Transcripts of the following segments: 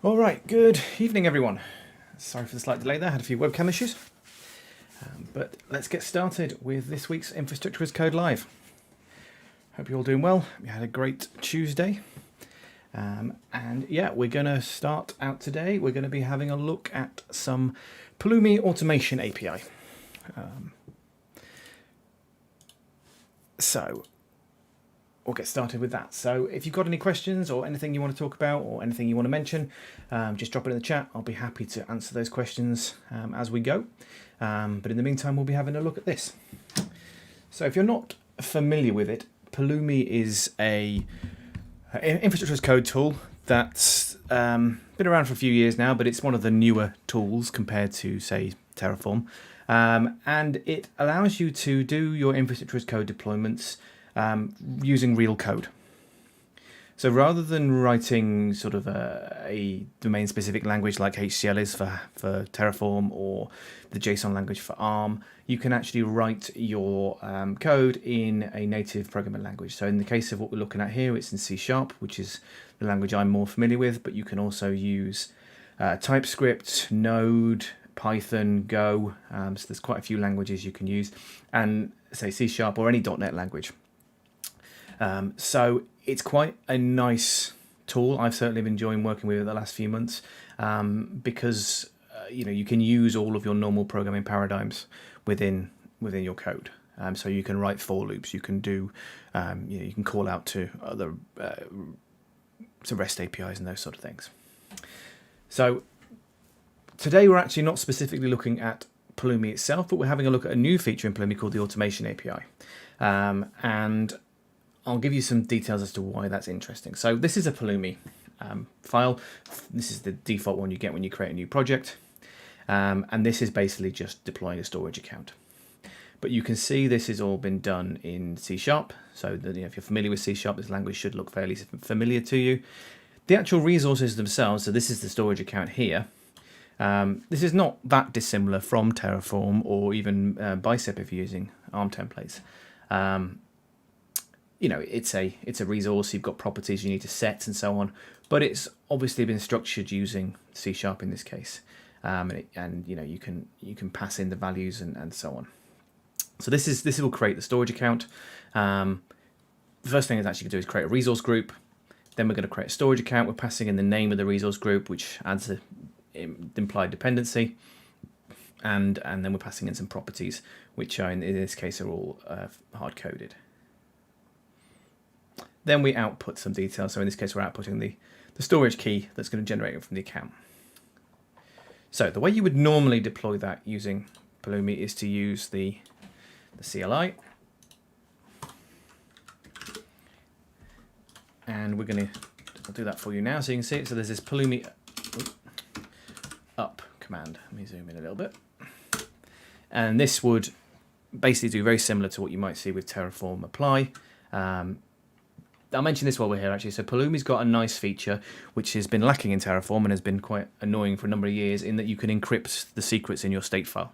All right, good evening, everyone. Sorry for the slight delay there, had a few webcam issues. But let's get started with this week's Infrastructure as Code Live. Hope you're all doing well. We had a great Tuesday. And yeah, we're going to start out today. We're going to be having a look at some Pulumi Automation API. So we'll get started with that. So if you've got any questions or anything you want to talk about or anything you want to mention, just drop it in the chat. I'll be happy to answer those questions as we go. But in the meantime, we'll be having a look at this. So if you're not familiar with it, Pulumi is a infrastructure as code tool that's been around for a few years now, but it's one of the newer tools compared to, say, Terraform. And it allows you to do your infrastructure as code deployments using real code. So rather than writing sort of a domain-specific language like HCL is for Terraform or the JSON language for ARM, you can actually write your code in a native programming language. So in the case of what we're looking at here, it's in C#, which is the language I'm more familiar with, but you can also use TypeScript, Node, Python, Go, so there's quite a few languages you can use, and say C# or any .NET language. So it's quite a nice tool. I've certainly been enjoying working with it the last few months because you can use all of your normal programming paradigms within your code. So you can write for loops. You can do you can call out to other some REST APIs and those sort of things. So today we're actually not specifically looking at Pulumi itself, but we're having a look at a new feature in Pulumi called the Automation API, and I'll give you some details as to why that's interesting. So this is a Pulumi file. This is the default one you get when you create a new project. And this is basically just deploying a storage account. But you can see this has all been done in C#. So that, if you're familiar with C#, this language should look fairly familiar to you. The actual resources themselves, so this is the storage account here. This is not that dissimilar from Terraform or even Bicep if you're using ARM templates. It's a resource. You've got properties you need to set and so on, but it's obviously been structured using C# in this case, and you can pass in the values and so on. So this will create the storage account. The first thing it's actually going to do is create a resource group. Then we're going to create a storage account. We're passing in the name of the resource group, which adds the implied dependency, and then we're passing in some properties, which are in this case are all hard coded. Then we output some details. So in this case, we're outputting the storage key that's going to generate it from the account. So the way you would normally deploy that using Pulumi is to use the CLI. And I'll do that for you now so you can see it. So there's this Pulumi up command. Let me zoom in a little bit. And this would basically do very similar to what you might see with Terraform apply. I'll mention this while we're here actually. So Pulumi's got a nice feature which has been lacking in Terraform and has been quite annoying for a number of years, in that you can encrypt the secrets in your state file.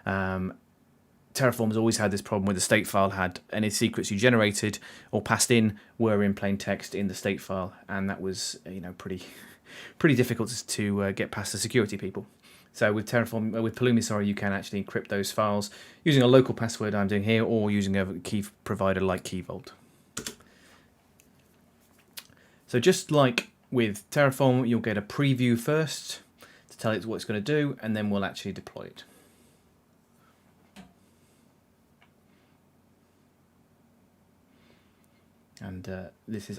Terraform's always had this problem where the state file had any secrets you generated or passed in were in plain text in the state file, and that was pretty difficult to get past the security people. So with Pulumi, you can actually encrypt those files using a local password I'm doing here, or using a key provider like Key Vault. So just like with Terraform, you'll get a preview first to tell it what it's going to do, and then we'll actually deploy it. And this is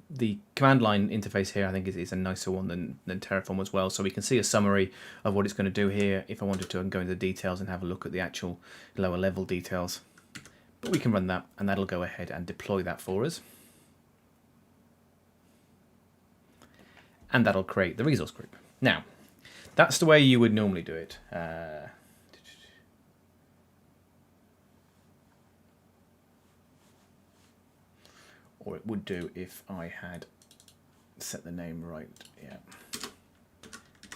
the command line interface here, I think is a nicer one than Terraform as well. So we can see a summary of what it's going to do here. If I wanted to, I can go into the details and have a look at the actual lower level details. But we can run that, and that'll go ahead and deploy that for us. And that'll create the resource group. Now, that's the way you would normally do it. Or it would do if I had set the name right. Yeah. Let's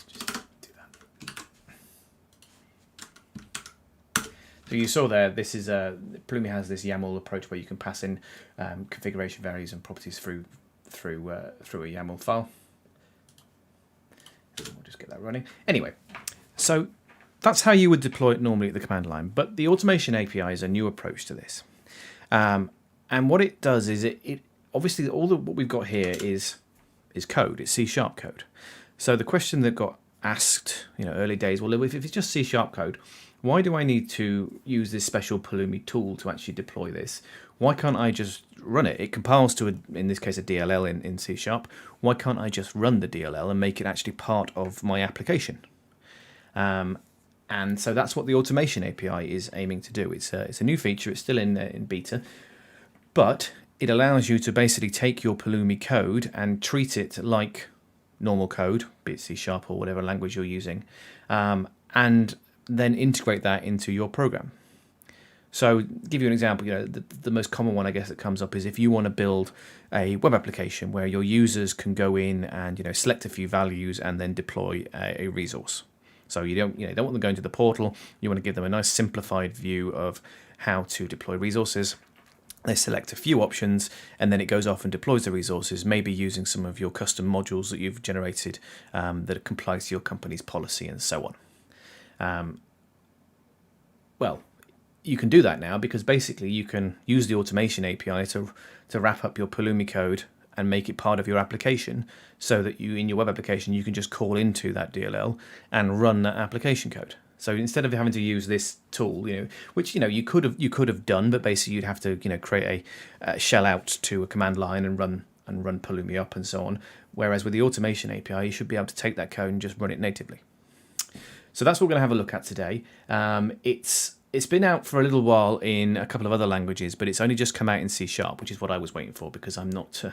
just do that. So you saw there, this is Pulumi has this YAML approach where you can pass in configuration values and properties through a YAML file. We'll just get that running. Anyway, so that's how you would deploy it normally at the command line. But the automation API is a new approach to this. And what it does is it obviously what we've got here is code. It's C# code. So the question that got asked, early days, well, if it's just C# code, why do I need to use this special Pulumi tool to actually deploy this? Why can't I just run it? It compiles to, in this case, a DLL in C#. Why can't I just run the DLL and make it actually part of my application? And so that's what the automation API is aiming to do. It's a new feature. It's still in beta, but it allows you to basically take your Pulumi code and treat it like normal code, be it C# or whatever language you're using, and then integrate that into your program. So, give you an example. The most common one, I guess, that comes up is if you want to build a web application where your users can go in and select a few values and then deploy a resource. So you don't want them going to the portal. You want to give them a nice simplified view of how to deploy resources. They select a few options and then it goes off and deploys the resources, maybe using some of your custom modules that you've generated that complies to your company's policy and so on. Well, you can do that now because basically you can use the automation API to wrap up your Pulumi code and make it part of your application, so that in your web application you can just call into that DLL and run that application code. So instead of having to use this tool, which you could have done, but basically you'd have to create a shell out to a command line and run Pulumi up and so on. Whereas with the automation API, you should be able to take that code and just run it natively. So that's what we're going to have a look at today. It's been out for a little while in a couple of other languages, but it's only just come out in C#, which is what I was waiting for because I'm not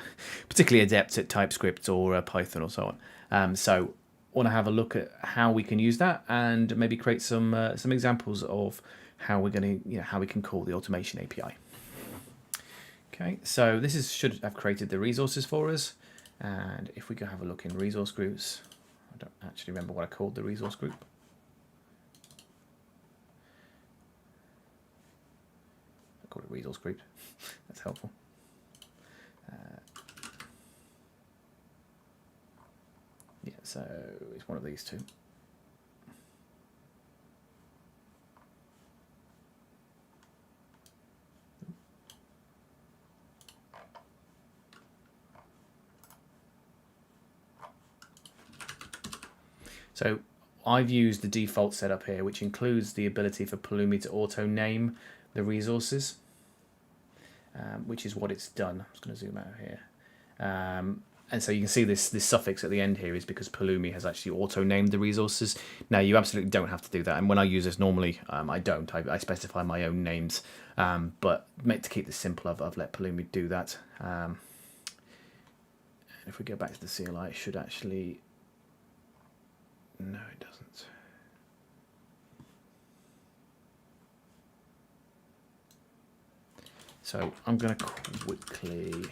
particularly adept at TypeScript or Python or so on. So I want to have a look at how we can use that and maybe create some examples of how we're going to how we can call the automation API. Okay, so this should have created the resources for us, and if we go have a look in resource groups, I don't actually remember what I called the resource group. Call it resource group. That's helpful. Yeah, so it's one of these two. So I've used the default setup here, which includes the ability for Pulumi to auto name the resources. Which is what it's done. I'm just going to zoom out here. And so you can see this suffix at the end here is because Pulumi has actually auto-named the resources. Now, you absolutely don't have to do that. And when I use this normally, I don't. I specify my own names. But to keep this simple, I've let Pulumi do that. And if we go back to the CLI, it should actually... No, it doesn't. So I'm going to quickly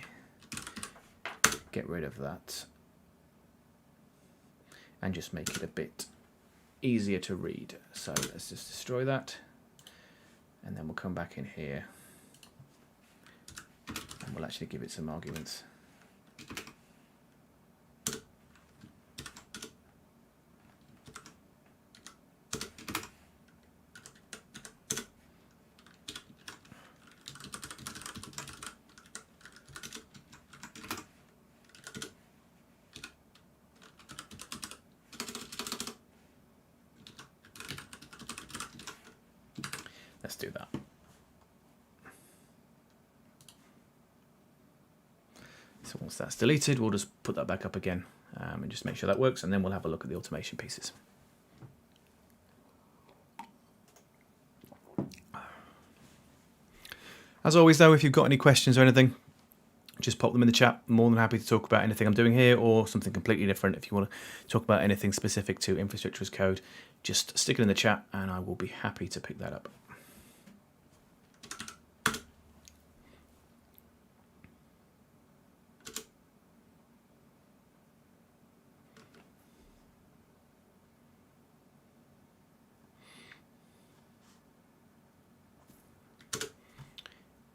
get rid of that and just make it a bit easier to read. So let's just destroy that, and then we'll come back in here and we'll actually give it some arguments. Let's do that. So once that's deleted, we'll just put that back up again and just make sure that works, and then we'll have a look at the automation pieces. As always, though, if you've got any questions or anything, just pop them in the chat. I'm more than happy to talk about anything I'm doing here or something completely different. If you want to talk about anything specific to infrastructure as code, just stick it in the chat and I will be happy to pick that up.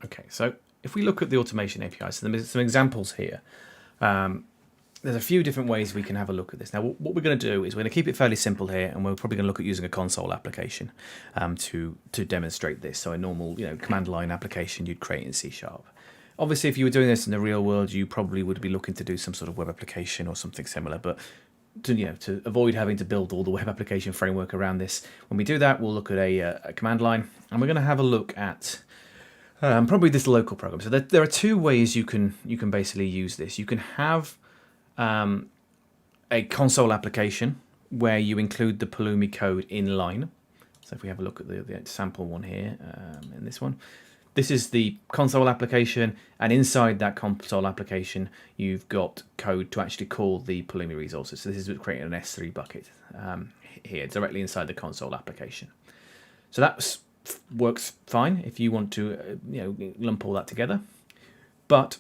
Okay, so if we look at the automation API, so there's some examples here. there's a few different ways we can have a look at this. Now, what we're going to do is we're going to keep it fairly simple here, and we're probably going to look at using a console application to demonstrate this. So a normal, command line application you'd create in C#. Obviously, if you were doing this in the real world, you probably would be looking to do some sort of web application or something similar. But to avoid having to build all the web application framework around this, when we do that, we'll look at a command line, and we're going to have a look at probably this local program. So there are two ways you can basically use this. You can have a console application where you include the Pulumi code in line. So if we have a look at the sample one here, in this one, this is the console application, and inside that console application, you've got code to actually call the Pulumi resources. So this is creating an S3 bucket here, directly inside the console application. So that works fine if you want to lump all that together. But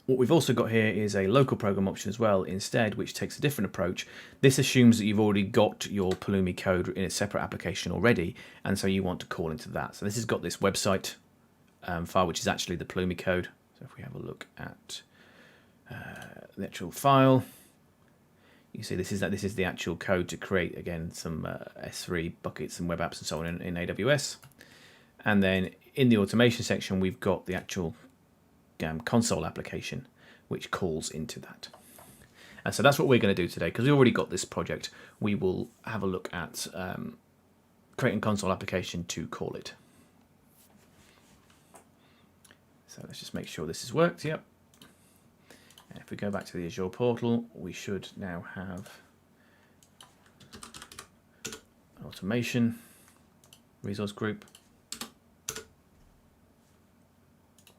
what we've also got here is a local program option as well instead, which takes a different approach. This assumes that you've already got your Pulumi code in a separate application already, and so you want to call into that. So this has got this website file, which is actually the Pulumi code. So if we have a look at the actual file, you see this is the actual code to create, again, some S3 buckets and web apps and so on in AWS. And then in the automation section, we've got the actual console application which calls into that. And so that's what we're going to do today, because we've already got this project. We will have a look at creating console application to call it. So let's just make sure this has worked. Yep. And if we go back to the Azure portal, we should now have automation resource group.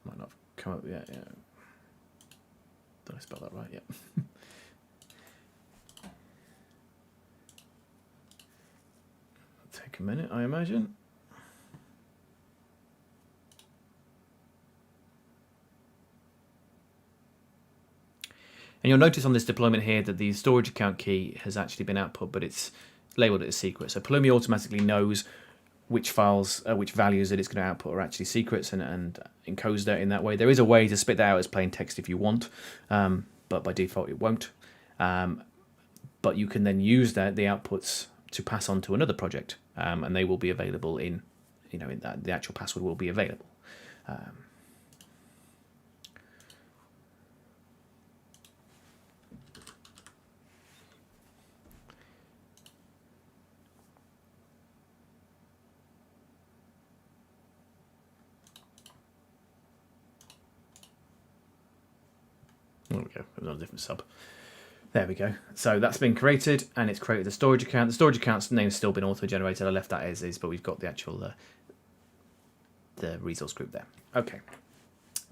Might not have come up yet. Yeah. Did I spell that right? Yep. Take a minute, I imagine. And you'll notice on this deployment here that the storage account key has actually been output, but it's labeled it as secret. So Pulumi automatically knows which files, which values that it's going to output are actually secrets, and encodes that in that way. There is a way to spit that out as plain text if you want, but by default it won't. But you can then use the outputs to pass on to another project, and they will be available in that the actual password will be available. There we go, another different sub. There we go. So that's been created, and it's created the storage account. The storage account's name's still been auto-generated. I left that as is, but we've got the actual the resource group there. Okay.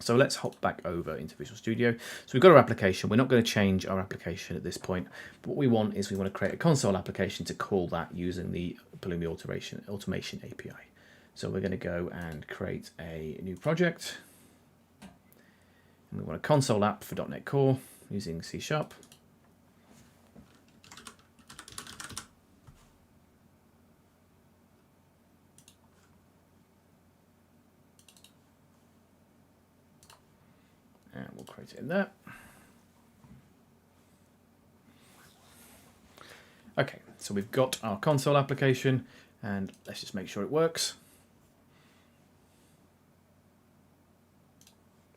So let's hop back over into Visual Studio. So we've got our application. We're not going to change our application at this point, but what we want is we want to create a console application to call that using the Pulumi automation API. So we're going to go and create a new project. And we want a console app for .NET Core using C#. And we'll create it in there. Okay, so we've got our console application, and let's just make sure it works.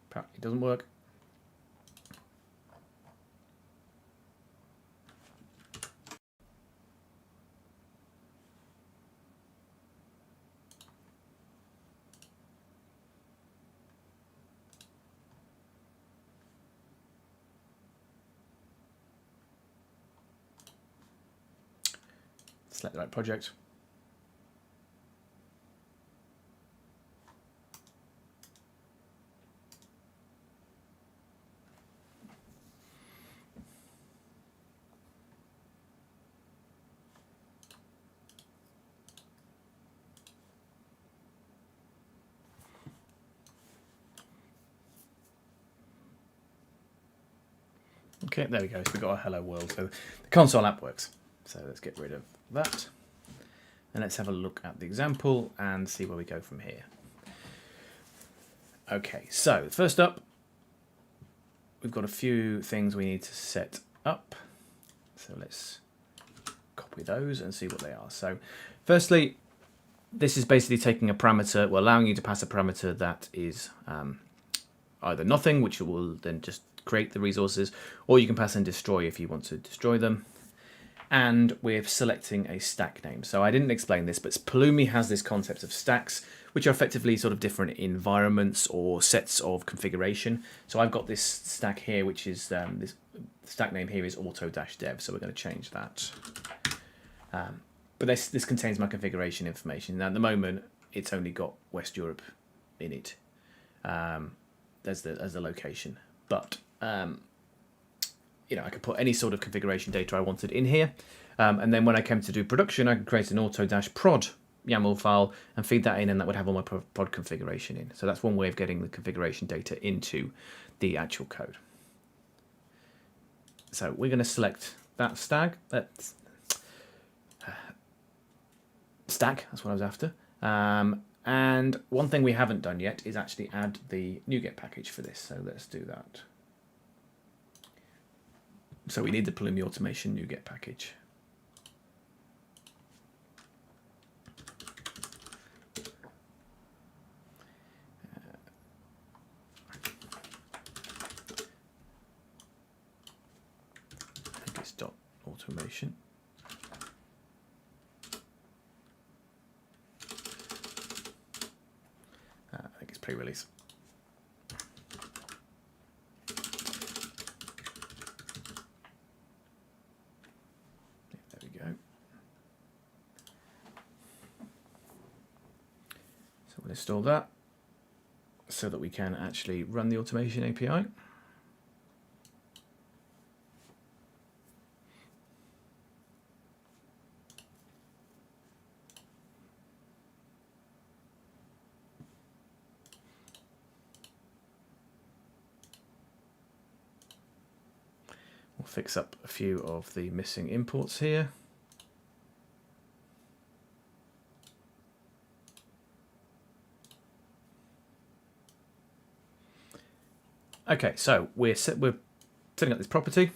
Apparently it doesn't work. Select the right project. Okay, there we go. So we've got our hello world. So the console app works. So let's get rid of that. And let's have a look at the example and see where we go from here. Okay, so first up, we've got a few things we need to set up. So let's copy those and see what they are. So firstly, this is basically taking a parameter, well, allowing you to pass a parameter that is either nothing, which will then just create the resources, or you can pass in destroy if you want to destroy them. And we're selecting a stack name. So I didn't explain this, but Pulumi has this concept of stacks, which are effectively sort of different environments or sets of configuration. So I've got this stack here, which is this stack name here is auto-dev. So we're going to change that. But this contains my configuration information. Now at the moment, it's only got West Europe in it. As the location, but you know, I could put any sort of configuration data I wanted in here, and then when I came to do production, I could create an auto-prod YAML file and feed that in, and that would have all my prod configuration in. So that's one way of getting the configuration data into the actual code. So we're going to select that stack. That's what I was after. And one thing we haven't done yet is actually add the NuGet package for this. So let's do that. So we need the Pulumi automation NuGet package. I think it's .automation. I think it's pre-release. There we go. So we'll install that so that we can actually run the automation API. We'll fix up a few of the missing imports here. Okay, so we're setting up this property,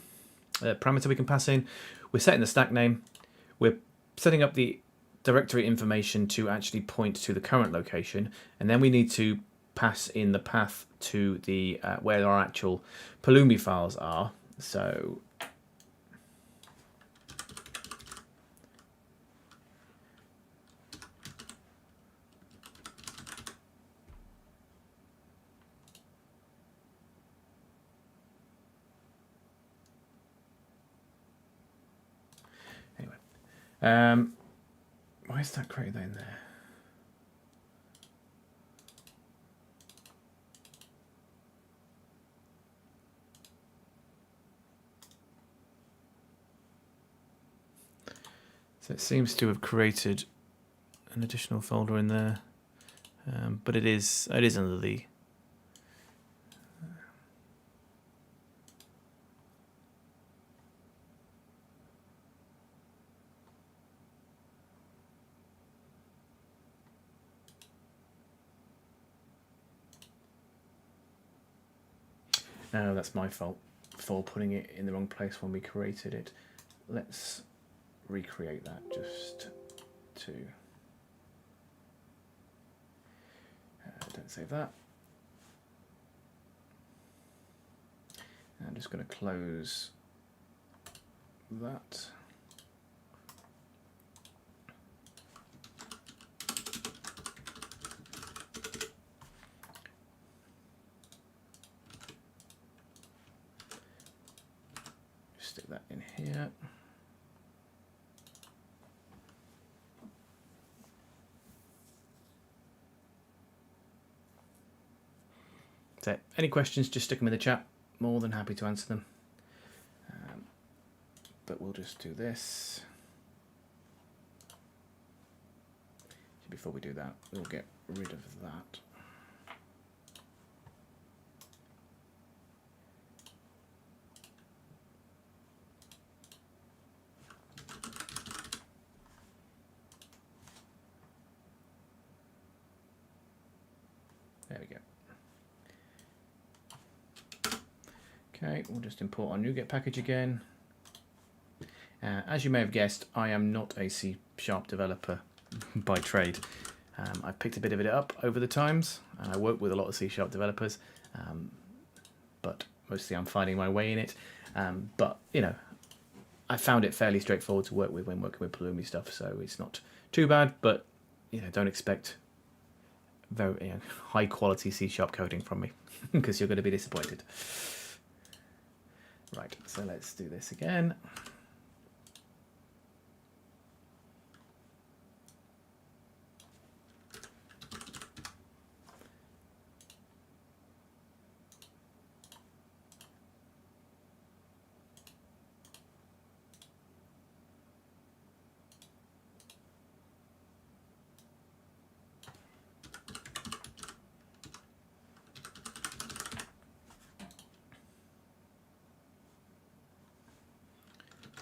parameter we can pass in. We're setting the stack name. We're setting up the directory information to actually point to the current location, and then we need to pass in the path to the where our actual Pulumi files are. So anyway, why is that created in there? So it seems to have created an additional folder in there, but it is under the no, that's my fault for putting it in the wrong place when we created it. Let's recreate that just to don't save that. I'm just going to close that. Just stick that in here. So any questions, just stick them in the chat. More than happy to answer them. But we'll just do this. Before we do that, we'll get rid of that. There we go. Okay, we'll just import our NuGet package again. As you may have guessed, I am not a C# developer by trade. I've picked a bit of it up over the times, and I work with a lot of C# developers, but mostly I'm finding my way in it. But, you know, I found it fairly straightforward to work with when working with Pulumi stuff, so it's not too bad, but, you know, don't expect very high quality C# coding from me, because you're going to be disappointed. Right, so let's do this again.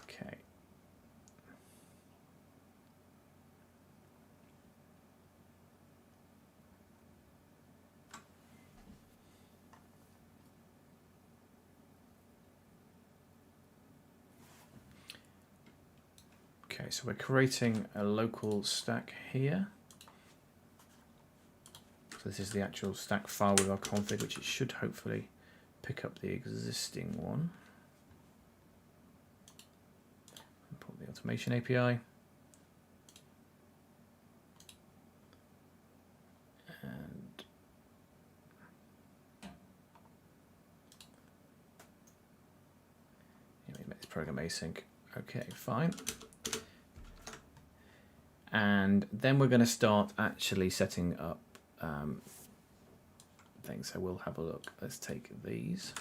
Okay. Okay, so we're creating a local stack here. So this is the actual stack file with our config, which it should hopefully pick up the existing one. Import the automation API. And make this program async. Okay, fine. And then we're going to start actually setting up things. So we'll have a look. Let's take these.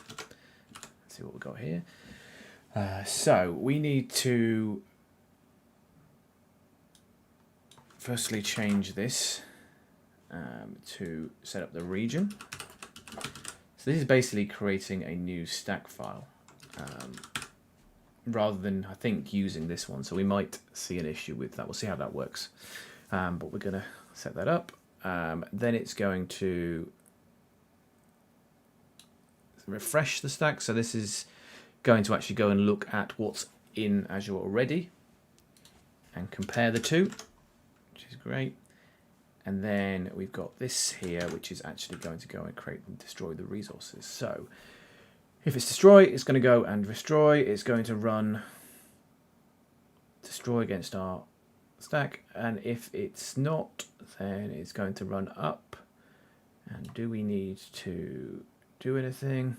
Let's see what we've got here. So we need to firstly change this to set up the region. So this is basically creating a new stack file. Rather than, I think, using this one. So we might see an issue with that. We'll see how that works. But we're going to set that up. Then it's going to refresh the stack. So this is going to actually go and look at what's in Azure already and compare the two, which is great. And then we've got this here, which is actually going to go and create and destroy the resources. So if it's destroy, it's going to go and destroy. It's going to run destroy against our stack. And if it's not, then it's going to run up. And do we need to do anything?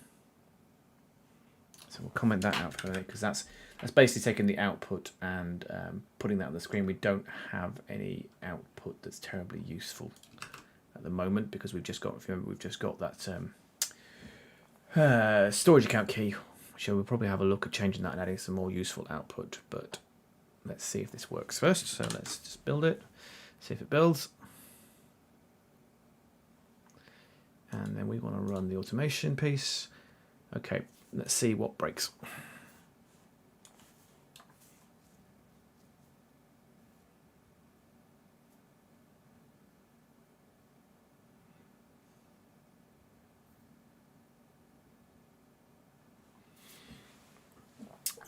So we'll comment that out for a minute, because that's basically taking the output and putting that on the screen. We don't have any output that's terribly useful at the moment, because we've just got, if you remember, we've just got that storage account key. So we'll probably have a look at changing that and adding some more useful output, but let's see if this works first. So let's just build it, see if it builds. And then we want to run the automation piece. Okay, let's see what breaks.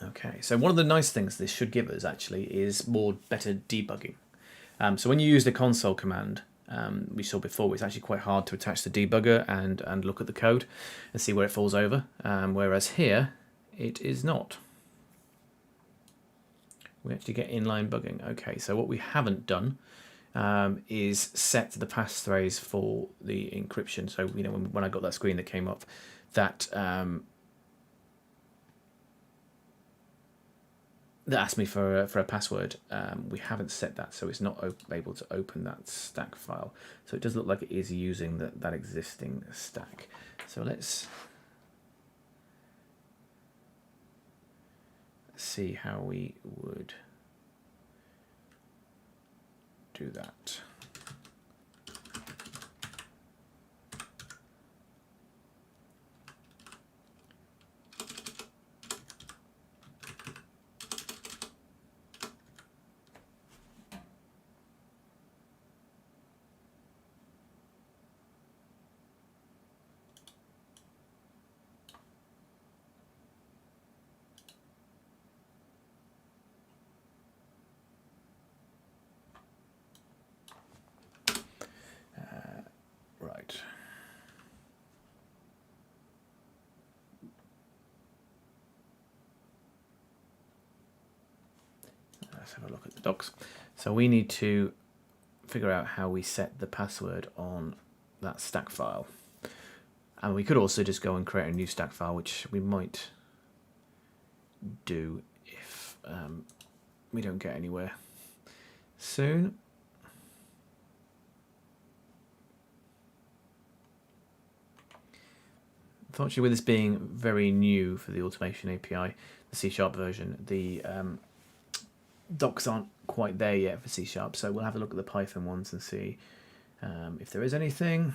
Okay, so one of the nice things this should give us actually is better debugging. So when you use the console command, we saw before, it's actually quite hard to attach the debugger and look at the code and see where it falls over, whereas here it is not. We actually get inline bugging. Okay, so what we haven't done is set the passphrase for the encryption. So you know, when I got that screen that came up, that that asked me for a password. We haven't set that, so it's not able to open that stack file. So it does look like it is using that existing stack. So let's see how we would do that. let's have a look at the docs. So we need to figure out how we set the password on that stack file. And we could also just go and create a new stack file, which we might do if we don't get anywhere soon. Unfortunately, with this being very new for the automation API, the C# version, the docs aren't quite there yet for C#, so we'll have a look at the Python ones and see if there is anything.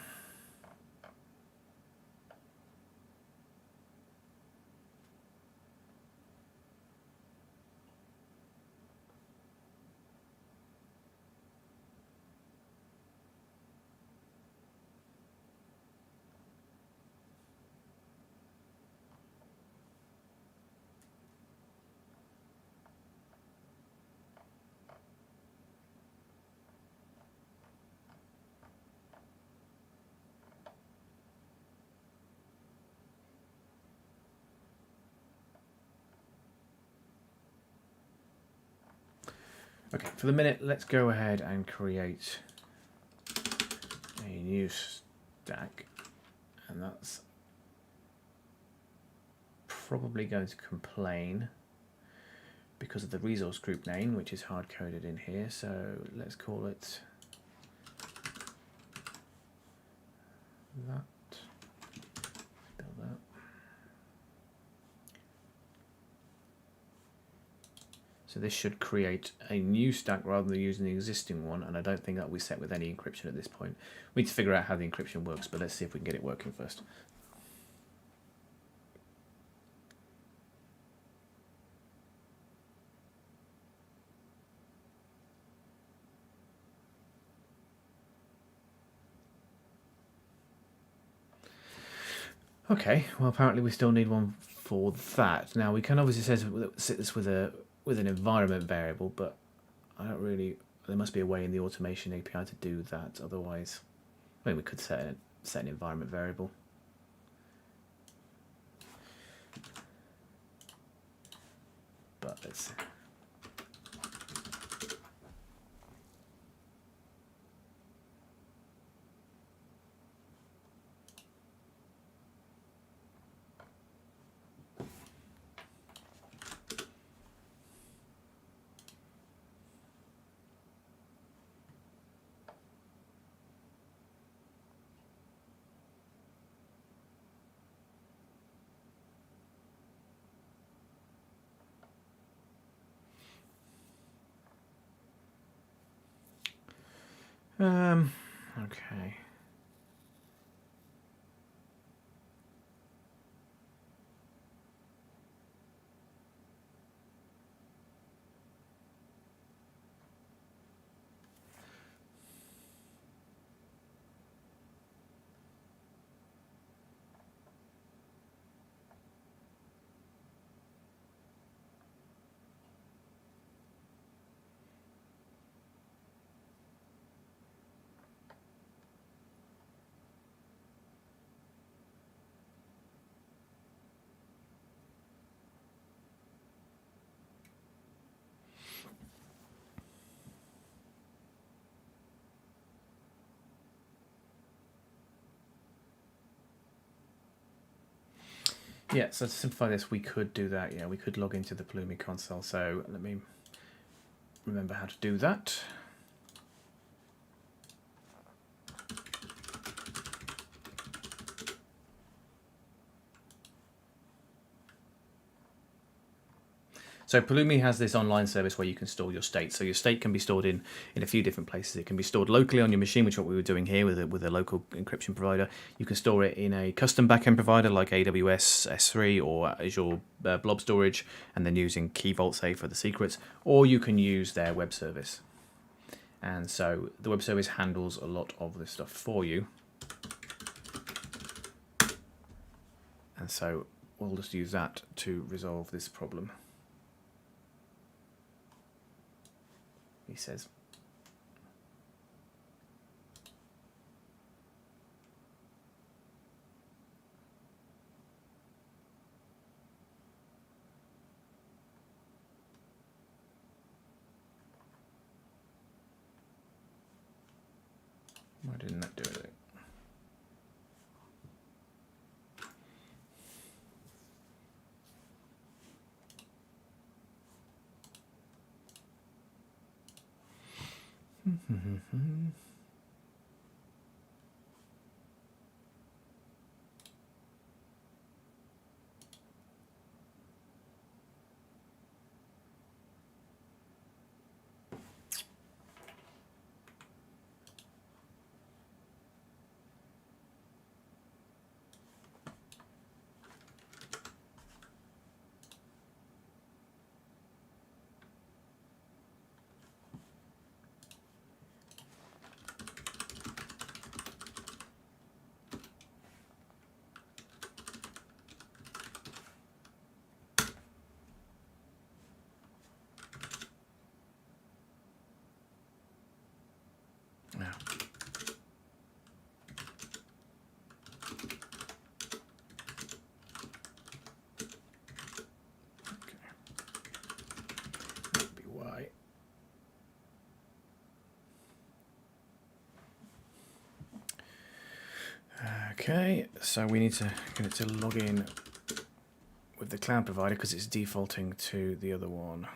Okay, for the minute, let's go ahead and create a new stack, and that's probably going to complain because of the resource group name, which is hard-coded in here. So let's call it that. Build that. So this should create a new stack rather than using the existing one, and I don't think that we set with any encryption at this point. We need to figure out how the encryption works, but let's see if we can get it working first. Okay, well apparently we still need one for that. Now we can obviously set this with an environment variable, but I don't really. There must be a way in the automation API to do that. Otherwise, I mean we could set an environment variable. But let's. Okay. Yeah, so to simplify this, we could do that. Yeah, we could log into the Pulumi console. So let me remember how to do that. So Pulumi has this online service where you can store your state. So your state can be stored in a few different places. It can be stored locally on your machine, which is what we were doing here with a local encryption provider. You can store it in a custom backend provider like AWS S3 or Azure Blob Storage, and then using Key Vault Safe for the secrets. Or you can use their web service. And so the web service handles a lot of this stuff for you. And so we'll just use that to resolve this problem. He says. Why didn't that do anything? Now. Okay. That'd be why. Okay, so we need to get it to log in with the cloud provider because it's defaulting to the other one.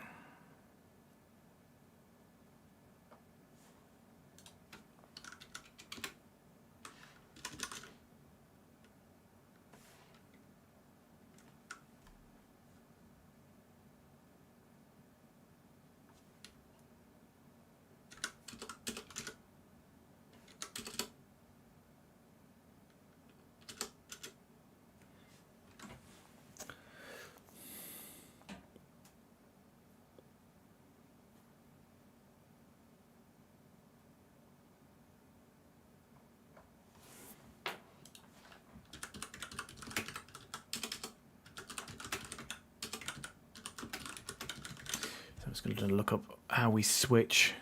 I'm just going to look up how we switch.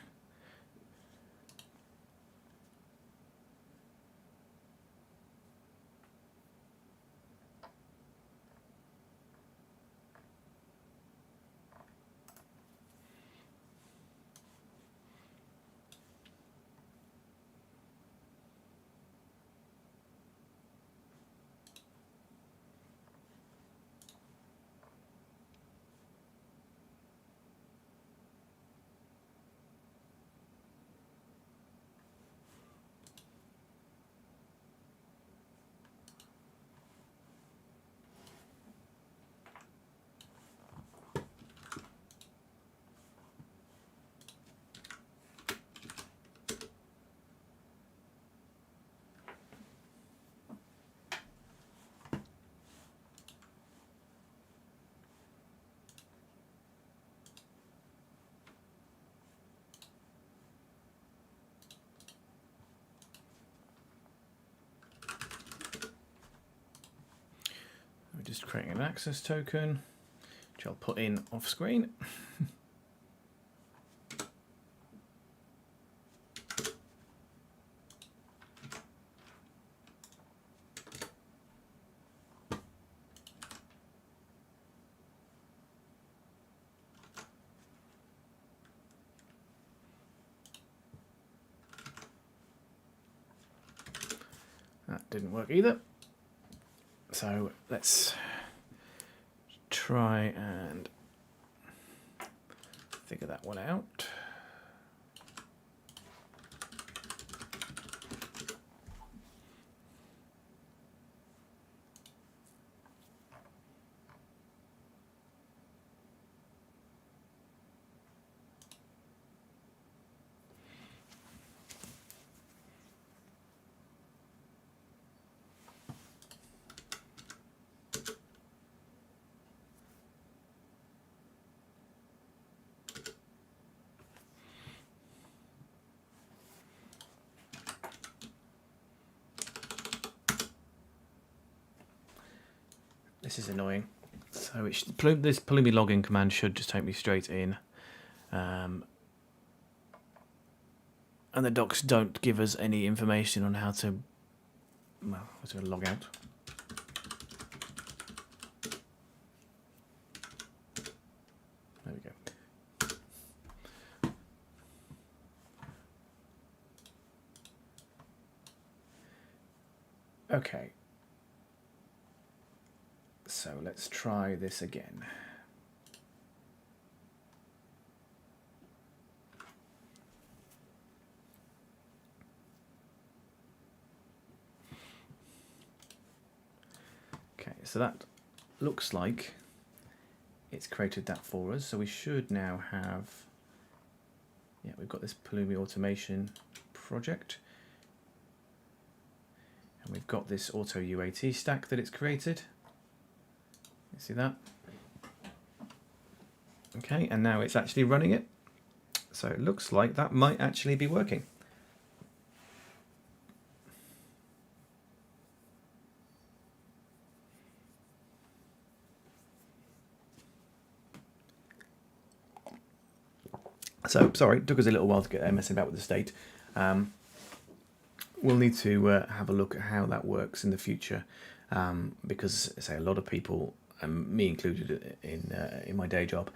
We're just creating an access token, which I'll put in off screen. That didn't work either. So let's try and figure that one out. This is annoying. So this Pulumi login command should just take me straight in. And the docs don't give us any information on how to, well, log out. There we go. Okay. So let's try this again. Okay, so that looks like it's created that for us. So we should now have, yeah, we've got this Pulumi automation project. And we've got this auto UAT stack that it's created. You see that? Okay, and now it's actually running it. So it looks like that might actually be working. So, sorry, it took us a little while to get messing about with the state. We'll need to have a look at how that works in the future, because, say, a lot of people, me included in my day job,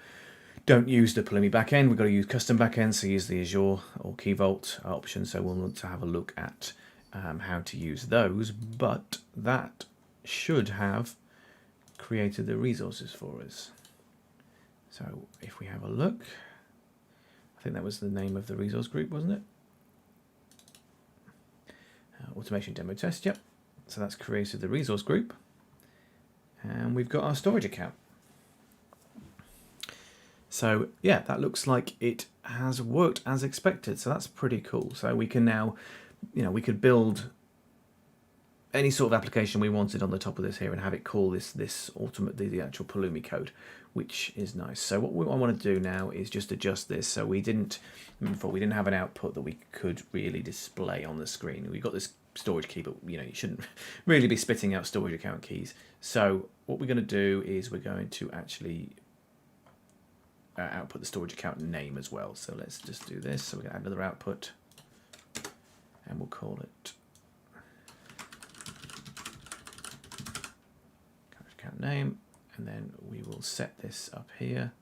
don't use the Pulumi backend. We've got to use custom backends, so use the Azure or Key Vault option. So we'll want to have a look at how to use those. But that should have created the resources for us. So if we have a look, I think that was the name of the resource group, wasn't it? Automation demo test, yep. So that's created the resource group. And we've got our storage account. So yeah, that looks like it has worked as expected. So that's pretty cool. So we can now, we could build any sort of application we wanted on the top of this here and have it call the actual Pulumi code, which is nice. So what I want to do now is just adjust this. So we didn't have an output that we could really display on the screen. We've got this storage key, but you shouldn't really be spitting out storage account keys. So what we're going to do is we're going to actually output the storage account name as well. So let's just do this. So we're going to add another output, and we'll call it account name, and then we will set this up here.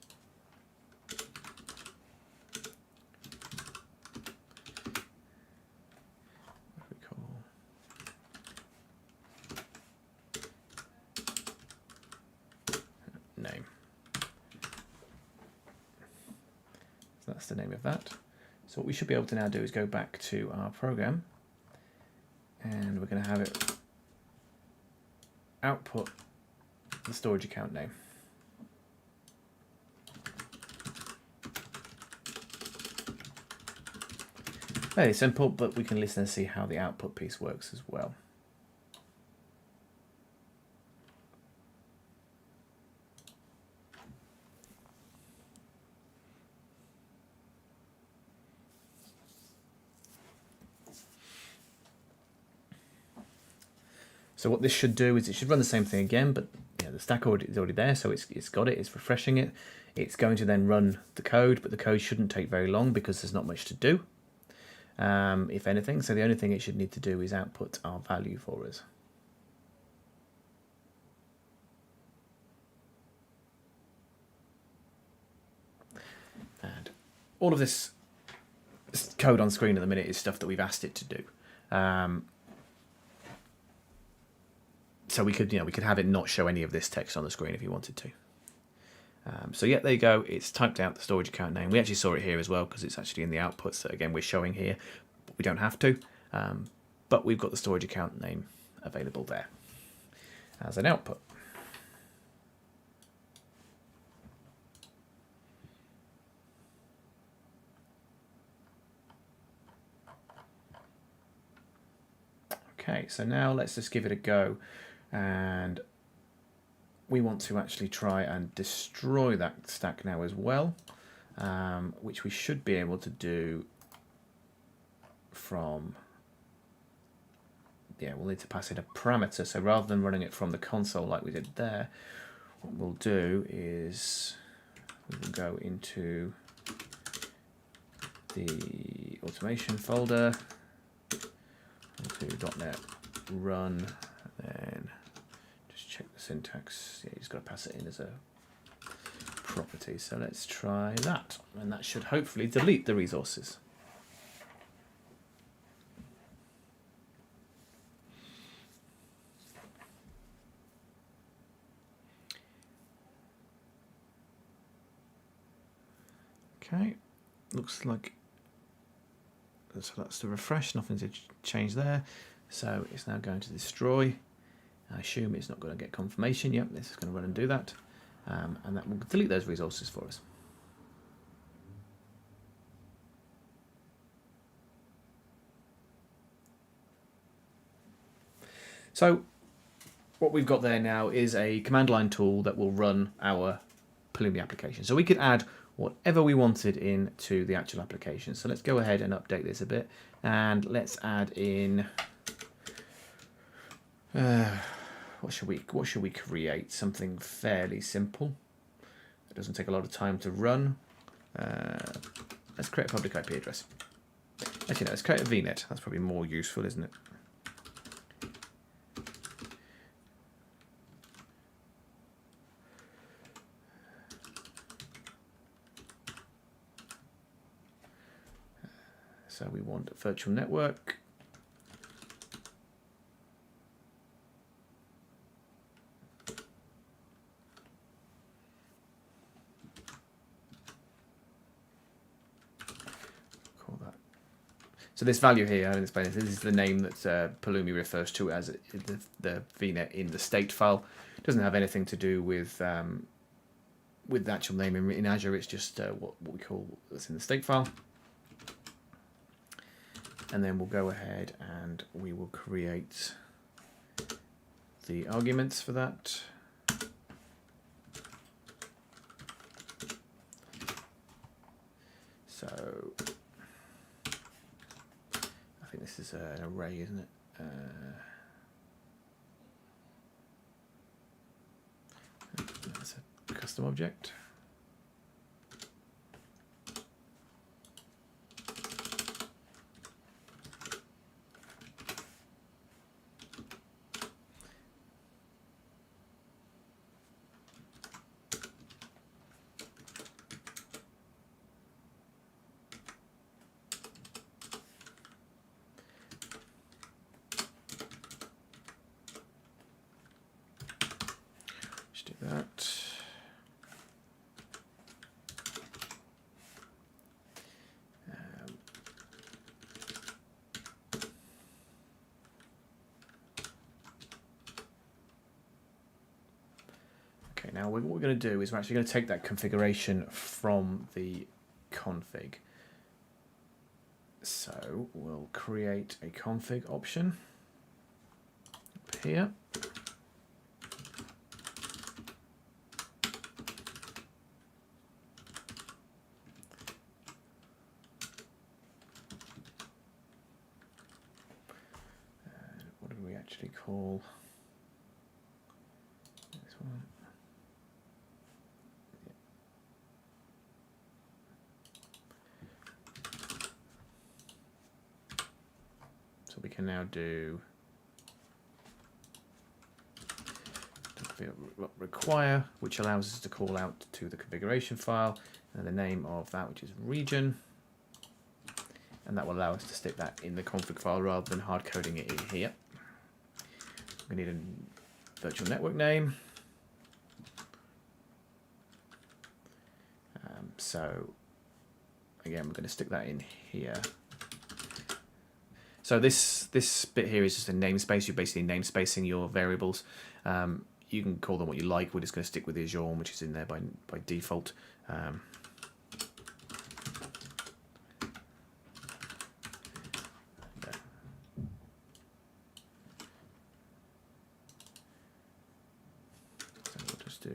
What do we call name? So that's the name of that. So what we should be able to now do is go back to our program, and we're going to have it output the storage account name. Very simple, but we can listen and see how the output piece works as well. So what this should do is it should run the same thing again, but the stack is already there, so it's got it, it's refreshing it. It's going to then run the code, but the code shouldn't take very long because there's not much to do, if anything. So the only thing it should need to do is output our value for us. And all of this code on screen at the minute is stuff that we've asked it to do. So we could have it not show any of this text on the screen if you wanted to. So yeah, there you go. It's typed out the storage account name. We actually saw it here as well because it's actually in the outputs that again we're showing here. But we don't have to, but we've got the storage account name available there as an output. Okay, so now let's just give it a go. And we want to actually try and destroy that stack now as well, which we should be able to do from, we'll need to pass in a parameter. So rather than running it from the console like we did there, what we'll do is we will go into the automation folder, into .NET run, and check the syntax. Yeah, you just got to pass it in as a property. So let's try that, and that should hopefully delete the resources. Okay, looks like, so that's the refresh, nothing's changed there. So it's now going to destroy. I assume it's not going to get confirmation. Yep, this is going to run and do that. And that will delete those resources for us. So what we've got there now is a command line tool that will run our Pulumi application. So we could add whatever we wanted into the actual application. So let's go ahead and update this a bit, and let's add in what should we create? Something fairly simple. It doesn't take a lot of time to run. Let's create a public IP address. Actually, no, let's create a VNet. That's probably more useful, isn't it? So we want a virtual network. Call that. So this value here, I didn't explain this. This is the name that Pulumi refers to as the VNet in the state file. It doesn't have anything to do with the actual name in Azure. It's just what we call what's in the state file. And then we'll go ahead and we will create the arguments for that. So I think this is an array, isn't it? That's a custom object. Do that. Okay, now what we're going to do is we're actually going to take that configuration from the config. So we'll create a config option up here. Actually call this one. Yeah. So we can now do require, which allows us to call out to the configuration file and the name of that, which is region, and that will allow us to stick that in the config file rather than hard coding it in here. We need a virtual network name. So again, we're going to stick that in here. So this bit here is just a namespace. You're basically namespacing your variables. You can call them what you like. We're just going to stick with the Azure, which is in there by default. Do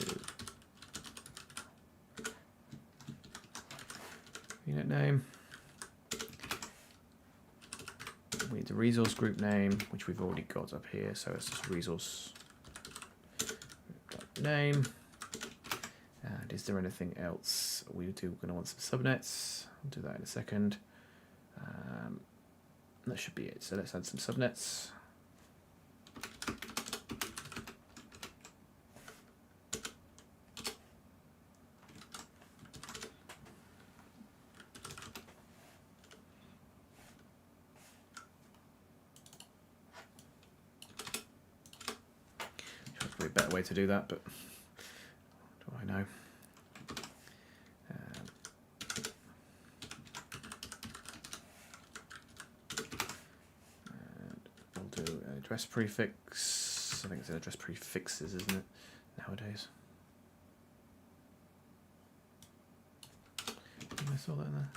unit name. We need the resource group name, which we've already got up here, so it's just resource name. And is there anything else we're going to want? Some subnets. I'll do that in a second. That should be it. So let's add some subnets. Probably a better way to do that, but what do I know? prefix. I think it's an address prefixes, isn't it, nowadays? I saw that in there.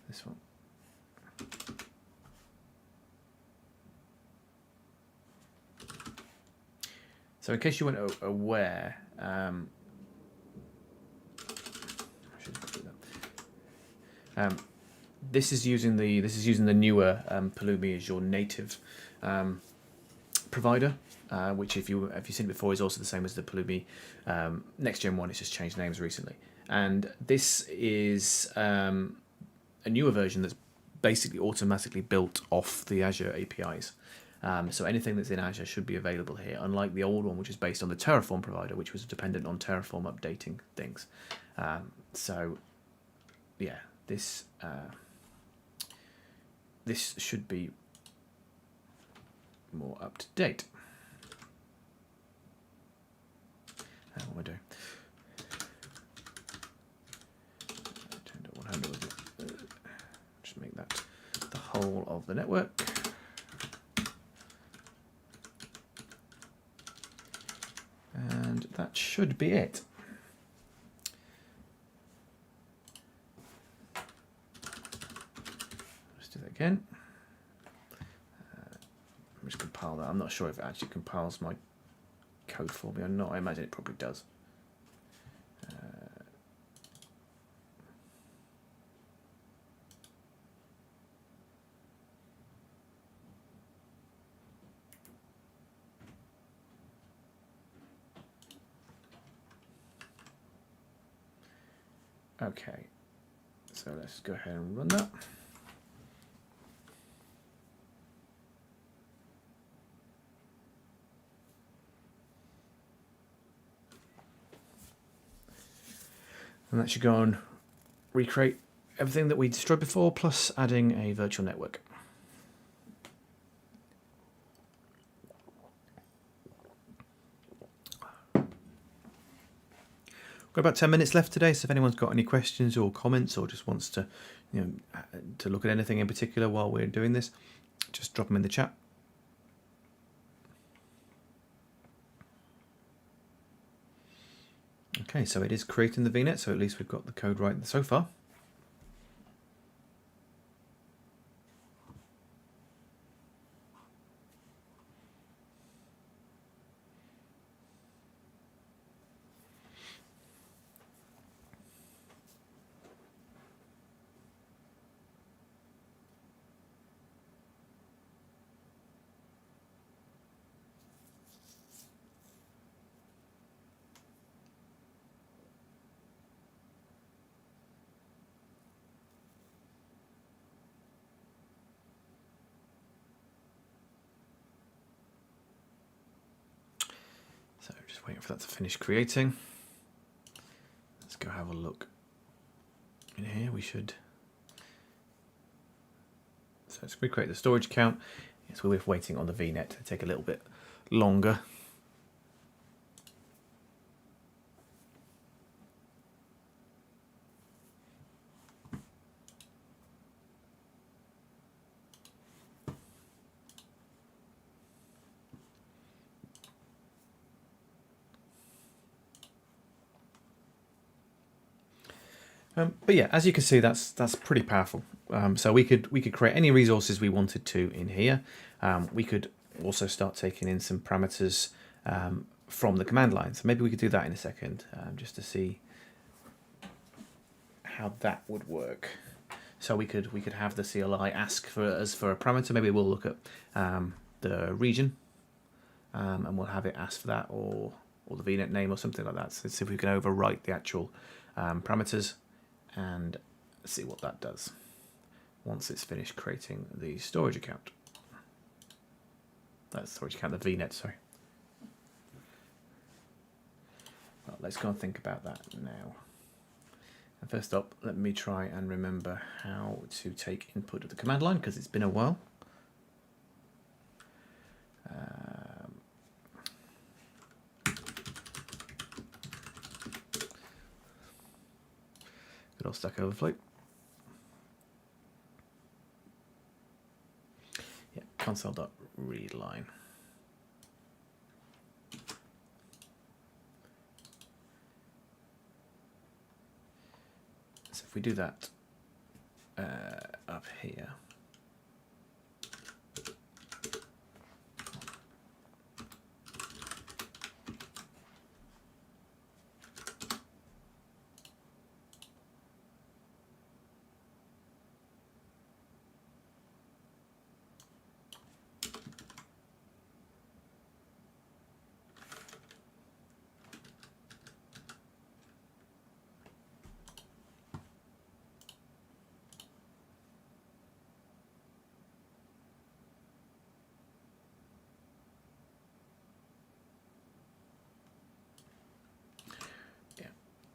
This one. So in case you weren't aware, this is using the newer Pulumi as your native provider, which if you've seen it before is also the same as the Pulumi next gen one. It's just changed names recently, and this is a newer version that's basically automatically built off the Azure APIs. So anything that's in Azure should be available here, unlike the old one, which is based on the Terraform provider, which was dependent on Terraform updating things. So, yeah, this should be more up to date. What am I doing? Turned it 100. Just make that the whole of the network. And that should be it. Let's do that again. Just compile that. I'm not sure if it actually compiles my code for me or not. I imagine it probably does. Okay, so let's go ahead and run that. And that should go and recreate everything that we destroyed before, plus adding a virtual network. Got about 10 minutes left today, so if anyone's got any questions or comments or just wants to, to look at anything in particular while we're doing this, just drop them in the chat. Okay, so it is creating the VNet, so at least we've got the code right so far. So just waiting for that to finish creating. Let's go have a look. In here we should. So let's recreate the storage account. Yes, we're waiting on the VNet to take a little bit longer. But yeah, as you can see, that's pretty powerful. So we could create any resources we wanted to in here. We could also start taking in some parameters from the command line. So maybe we could do that in a second, just to see how that would work. So we could have the CLI ask for us for a parameter. Maybe we'll look at the region, and we'll have it ask for that, or the VNet name or something like that. So let's see if we can overwrite the actual parameters and see what that does once it's finished creating the storage account. That's storage account, the VNet, sorry. Well, let's go and think about that now. And first up, let me try and remember how to take input of the command line, because it's been a while. Good old Stack Overflow. Yeah, console.log read line. So if we do that up here,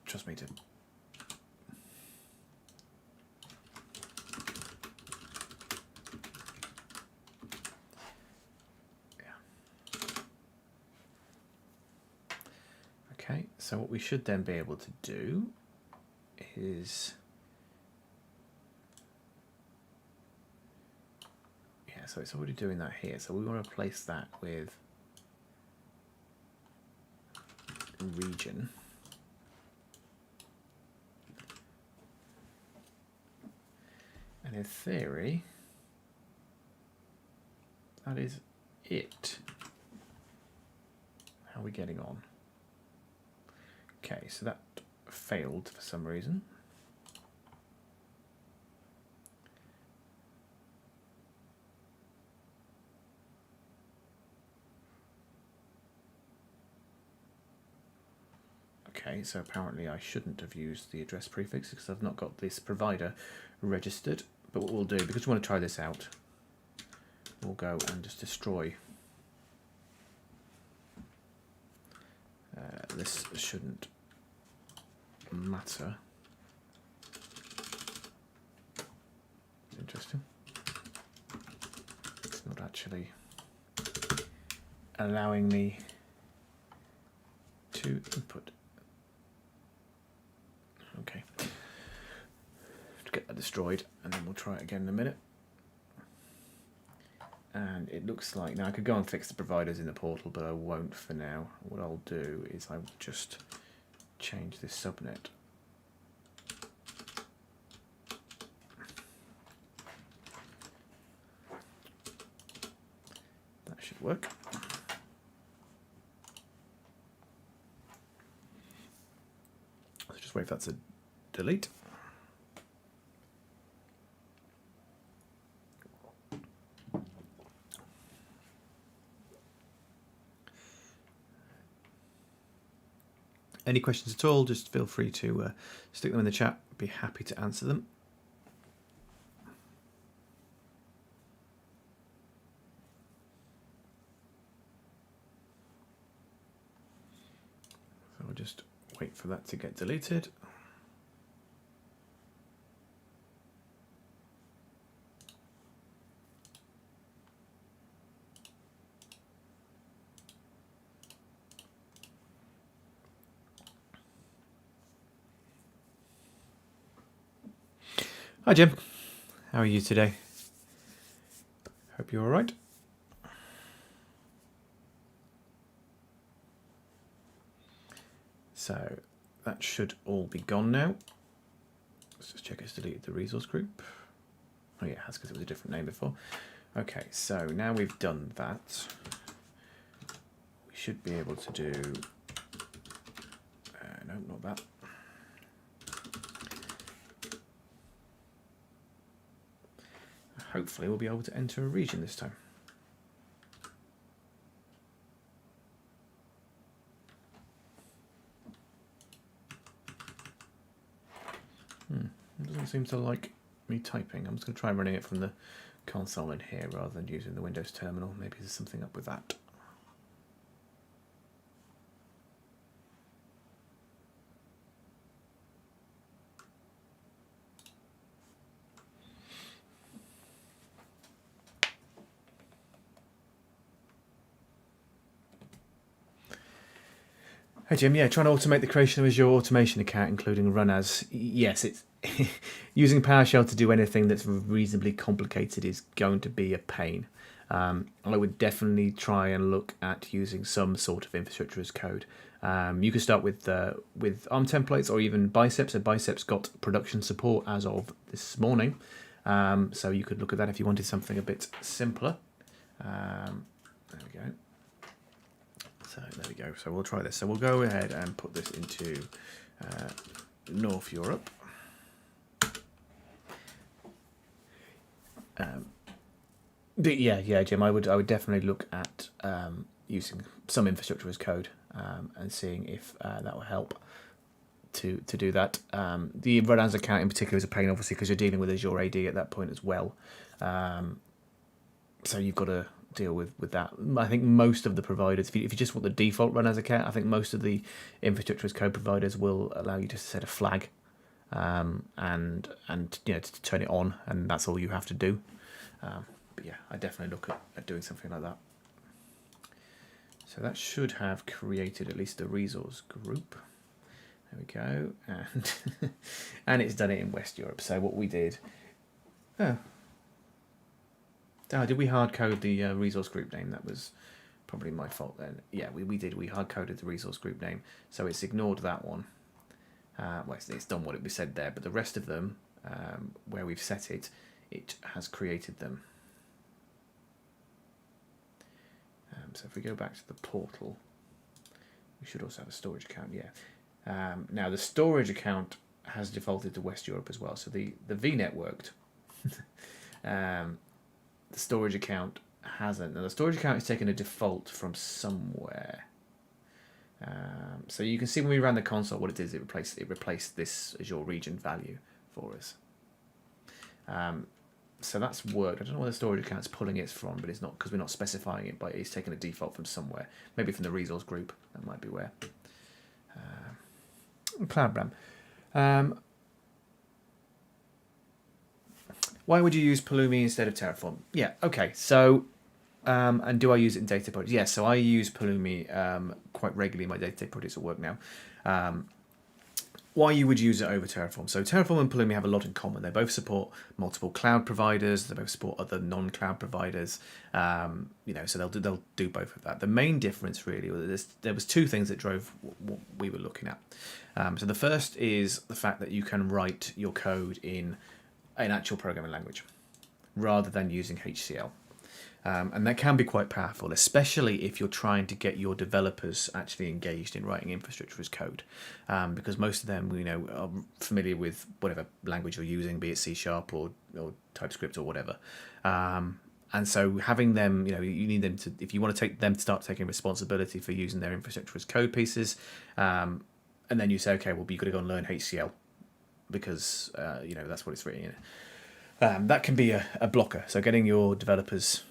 trust me to. Okay, so what we should then be able to do is, so it's already doing that here. So we want to replace that with region. And in theory, that is it. How are we getting on? Okay, so that failed for some reason. Okay, so apparently I shouldn't have used the address prefix because I've not got this provider registered. But what we'll do, because we want to try this out, we'll go and just destroy. This shouldn't matter. Interesting. It's not actually allowing me to input. Okay. Get that destroyed, and then we'll try it again in a minute. And it looks like, now I could go and fix the providers in the portal, but I won't for now. What I'll do is I'll just change this subnet. That should work. So just wait for that to delete. Any questions at all, just feel free to stick them in the chat. Be happy to answer them. So we'll just wait for that to get deleted. Hi Jim, how are you today? Hope you're all right. So that should all be gone now. Let's just check it's deleted the resource group. Oh yeah, that's because it was a different name before. Okay, so now we've done that, we should be able to do, no, not that. Hopefully we'll be able to enter a region this time. It doesn't seem to like me typing. I'm just going to try running it from the console in here rather than using the Windows terminal. Maybe there's something up with that. Hey Jim, yeah, trying to automate the creation of Azure automation account, including run as. Yes, it's using PowerShell to do anything that's reasonably complicated is going to be a pain. I would definitely try and look at using some sort of infrastructure as code. You can start with ARM templates or even Biceps. So Biceps got production support as of this morning. So you could look at that if you wanted something a bit simpler. There we go. So there we go. So we'll try this. So we'll go ahead and put this into North Europe. But yeah, Jim, I would definitely look at using some infrastructure as code and seeing if that will help to do that. The Run As account in particular is a pain, obviously, because you're dealing with Azure AD at that point as well. So you've got to deal with that. I think most of the providers, if you just want the default Run As account, I think most of the infrastructure as code providers will allow you to set a flag and to turn it on, and that's all you have to do. But yeah, I definitely look at doing something like that. So that should have created at least a resource group. There we go, and and it's done it in West Europe. So what we did, did we hard code the resource group name? That was probably my fault then. Yeah, we did. We hard coded the resource group name, so it's ignored that one. Well, it's done what it said there, but the rest of them, where we've set it, it has created them. So if we go back to the portal, we should also have a storage account. Yeah. Now the storage account has defaulted to West Europe as well. So the VNet worked. The storage account hasn't. Now the storage account is taking a default from somewhere. So you can see when we ran the console what it did. It replaced this Azure region value for us. So that's worked. I don't know where the storage account's pulling it from, but it's not, because we're not specifying it, but it's taking a default from somewhere. Maybe from the resource group. That might be where. Cloud RAM. Why would you use Pulumi instead of Terraform? Yeah, okay. So, and do I use it in day-to-day projects? Yes, so I use Pulumi quite regularly in my day-to-day projects at work now. Why you would use it over Terraform? So Terraform and Pulumi have a lot in common. They both support multiple cloud providers. They both support other non-cloud providers. So they'll do both of that. The main difference really, there was two things that drove what we were looking at. So the first is the fact that you can write your code in an actual programming language rather than using HCL. And that can be quite powerful, especially if you're trying to get your developers actually engaged in writing infrastructure as code, because most of them, are familiar with whatever language you're using, be it C# or TypeScript or whatever. And so having them, you need them to, if you want to take them to start taking responsibility for using their infrastructure as code pieces, and then you say, okay, well, you've got to go and learn HCL because that's what it's written in. That can be a blocker. So getting your developers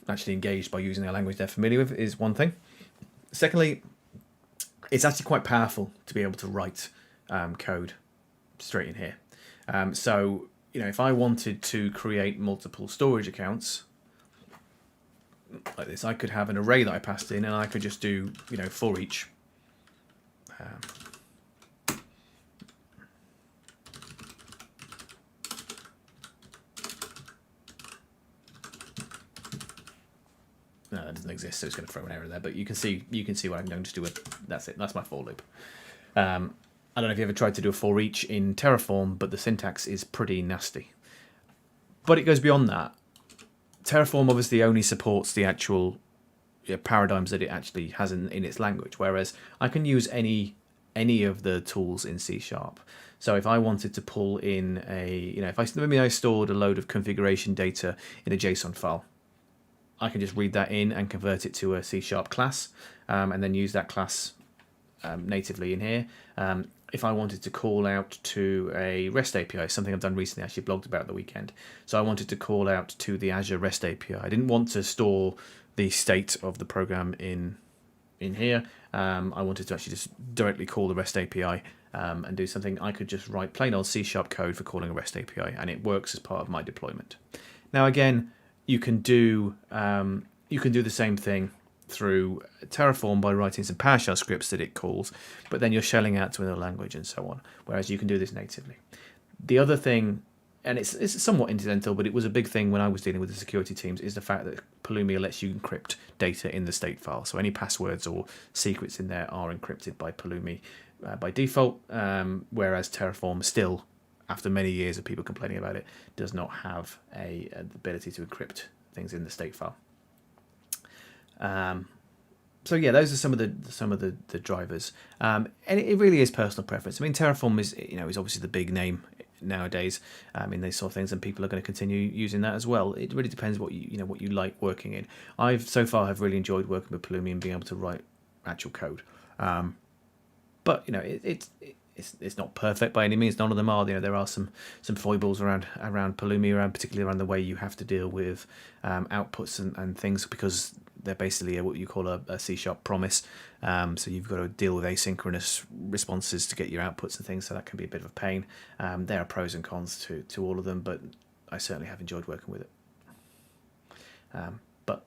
actually engaged by using a language they're familiar with is one thing. Secondly, it's actually quite powerful to be able to write code straight in here. So if I wanted to create multiple storage accounts like this, I could have an array that I passed in, and I could just do for each. No, that doesn't exist, so it's going to throw an error there. But you can see what I'm going to do with. That's it. That's my for loop. I don't know if you ever tried to do a for each in Terraform, but the syntax is pretty nasty. But it goes beyond that. Terraform obviously only supports the actual paradigms that it actually has in its language, whereas I can use any of the tools in C#. So if I wanted to pull in if I stored a load of configuration data in a JSON file, I can just read that in and convert it to a C# class, and then use that class natively in here. If I wanted to call out to a REST API, something I've done recently, actually blogged about the weekend. So I wanted to call out to the Azure REST API. I didn't want to store the state of the program in here. I wanted to actually just directly call the REST API and do something. I could just write plain old C# code for calling a REST API, and it works as part of my deployment. Now again, you can do the same thing through Terraform by writing some PowerShell scripts that it calls, but then you're shelling out to another language and so on, whereas you can do this natively. The other thing, and it's somewhat incidental, but it was a big thing when I was dealing with the security teams, is the fact that Pulumi lets you encrypt data in the state file. So any passwords or secrets in there are encrypted by Pulumi by default, whereas Terraform still, after many years of people complaining about it, does not have an ability to encrypt things in the state file. So yeah, those are some of the drivers, and it really is personal preference. I mean, Terraform is obviously the big name nowadays in these sort of things, and people are going to continue using that as well. It really depends what you like working in. I've so far have really enjoyed working with Pulumi and being able to write actual code, but it's not perfect by any means. None of them are. There are some foibles around Pulumi, particularly around the way you have to deal with outputs and things, because they're basically what you call a C# promise. So you've got to deal with asynchronous responses to get your outputs and things. So that can be a bit of a pain. There are pros and cons to all of them, but I certainly have enjoyed working with it. But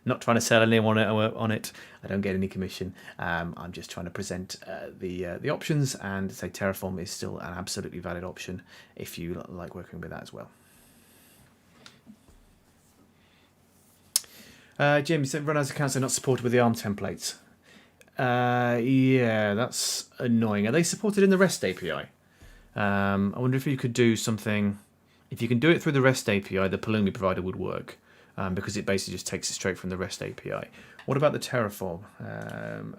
not trying to sell anyone on it. I don't get any commission. I'm just trying to present the options, and say Terraform is still an absolutely valid option if you like working with that as well. Jim, you said run as accounts are not supported with the ARM templates. Yeah, that's annoying. Are they supported in the REST API? I wonder if you could do something. If you can do it through the REST API, the Pulumi provider would work, because it basically just takes it straight from the REST API. What about the Terraform? Have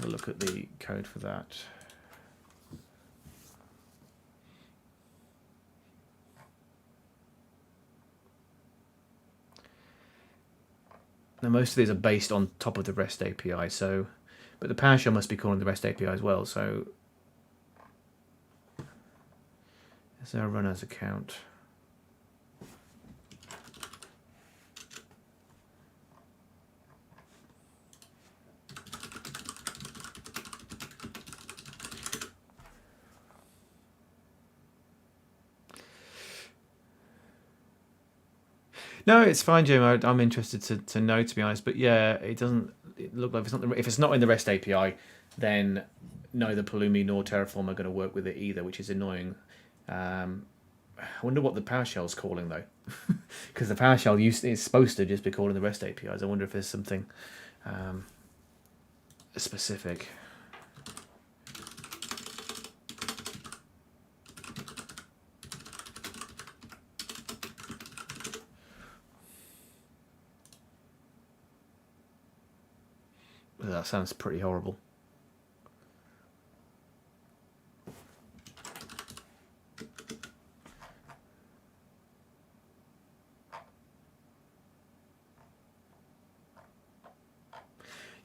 a look at the code for that. Now, most of these are based on top of the REST API, but the PowerShell must be calling the REST API as well. So, is there a run as account? No, it's fine, Jim. I'm interested to know, to be honest. But yeah, it doesn't look like if it's not in the REST API, then neither Pulumi nor Terraform are going to work with it either, which is annoying. I wonder what the PowerShell's calling though, because the PowerShell is supposed to just be calling the REST APIs. I wonder if there's something specific. That sounds pretty horrible.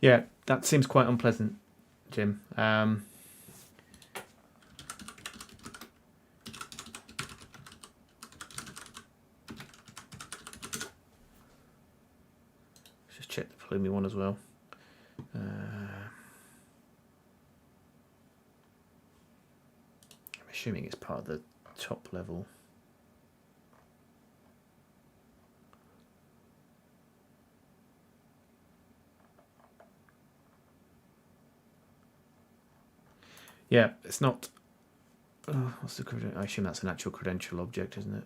Yeah, that seems quite unpleasant, Jim. Just check the Pulumi one as well. I'm assuming it's part of the top level. Yeah, it's not. What's the credential? I assume that's an actual credential object, isn't it?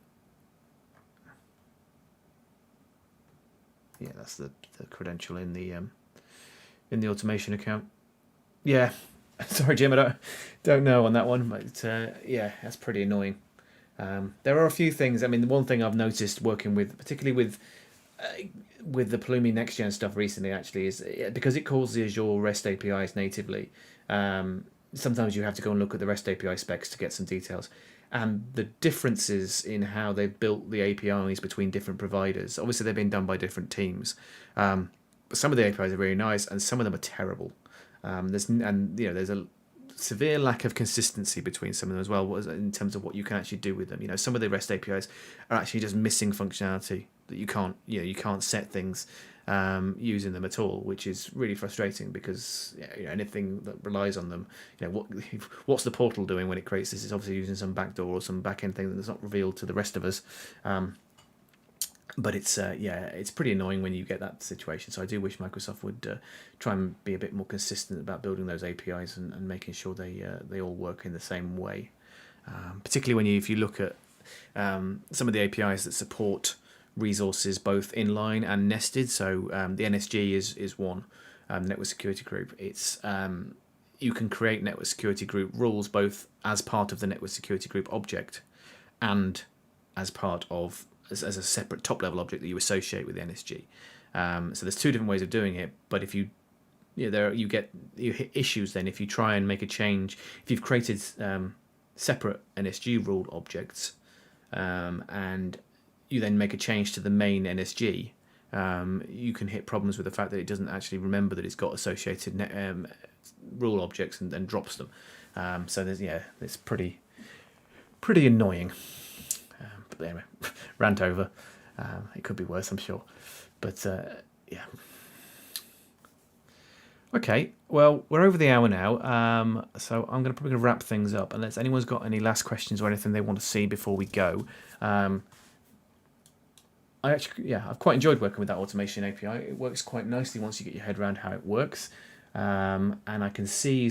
Yeah, that's the credential in the automation account. Yeah, sorry, Jim, I don't know on that one, but yeah, that's pretty annoying. There are a few things. I mean, the one thing I've noticed working with, particularly with the Pulumi Next Gen stuff recently, actually, is because it calls the Azure REST APIs natively. Sometimes you have to go and look at the REST API specs to get some details. And the differences in how they've built the APIs between different providers, obviously they've been done by different teams. Some of the APIs are really nice, and some of them are terrible. There's a severe lack of consistency between some of them as well, in terms of what you can actually do with them. Some of the REST APIs are actually just missing functionality that you can't set things using them at all, which is really frustrating, because anything that relies on them, what's the portal doing when it creates this? It's obviously using some backdoor or some back-end thing that's not revealed to the rest of us. But it's pretty annoying when you get that situation. So I do wish Microsoft would try and be a bit more consistent about building those APIs and making sure they all work in the same way. Particularly if you look at some of the APIs that support resources both inline and nested. So the NSG is one network security group. It's you can create network security group rules both as part of the network security group object and as part of as a separate top level object that you associate with the NSG. So there's two different ways of doing it, but if you you hit issues then if you try and make a change. If you've created separate NSG rule objects and you then make a change to the main NSG, you can hit problems with the fact that it doesn't actually remember that it's got associated rule objects and drops them. So it's pretty annoying. But anyway, rant over. It could be worse, I'm sure. But yeah. Okay, well, we're over the hour now, so I'm probably going to wrap things up. Unless anyone's got any last questions or anything they want to see before we go. I've quite enjoyed working with that automation API. It works quite nicely once you get your head around how it works, and I can see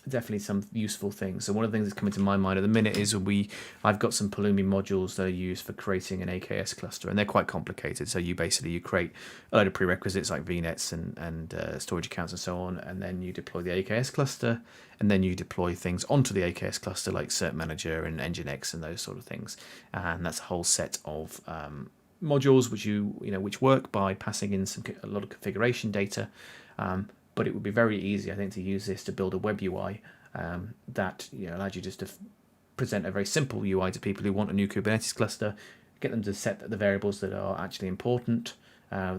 definitely some useful things. So one of the things that's coming to my mind at the minute is I've got some Pulumi modules that are used for creating an AKS cluster, and they're quite complicated. So you create a load of prerequisites like VNets and storage accounts and so on, and then you deploy the AKS cluster, and then you deploy things onto the AKS cluster like Cert Manager and Nginx and those sort of things. And that's a whole set of modules which work by passing in a lot of configuration data. But it would be very easy, I think, to use this to build a web UI that allows you just to present a very simple UI to people who want a new Kubernetes cluster, get them to set the variables that are actually important,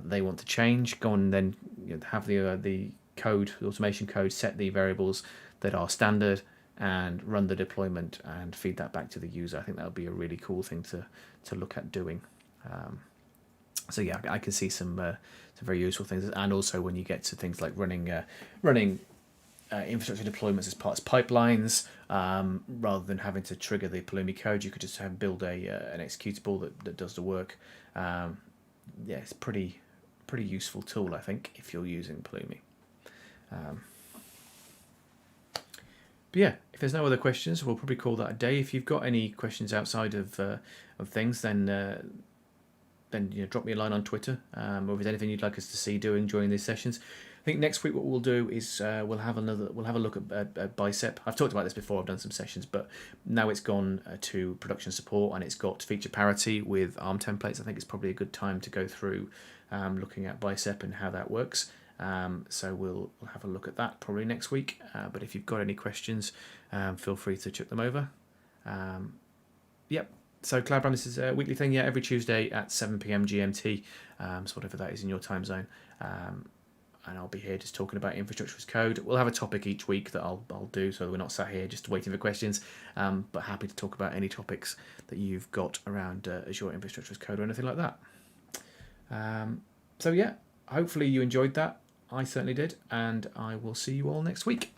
they want to change, go and then have the code, the automation code, set the variables that are standard and run the deployment and feed that back to the user. I think that would be a really cool thing to look at doing. So yeah, I can see some very useful things, and also when you get to things like running infrastructure deployments as parts of pipelines, rather than having to trigger the Pulumi code, you could just build an executable that does the work. It's a pretty useful tool, I think, if you're using Pulumi. But yeah, if there's no other questions, we'll probably call that a day. If you've got any questions outside of things, then drop me a line on Twitter, or if there's anything you'd like us to see doing during these sessions. I think next week what we'll do is we'll have a look at Bicep. I've talked about this before. I've done some sessions, but now it's gone to production support and it's got feature parity with ARM templates. I think it's probably a good time to go through looking at Bicep and how that works. So we'll have a look at that probably next week. But if you've got any questions, feel free to chuck them over. Yep. So Cloud Brand is a weekly thing, every Tuesday at 7 p.m. GMT, so whatever that is in your time zone. And I'll be here just talking about infrastructure as code. We'll have a topic each week that I'll do, so we're not sat here just waiting for questions. But happy to talk about any topics that you've got around Azure infrastructure as code or anything like that. So yeah, hopefully you enjoyed that. I certainly did, and I will see you all next week.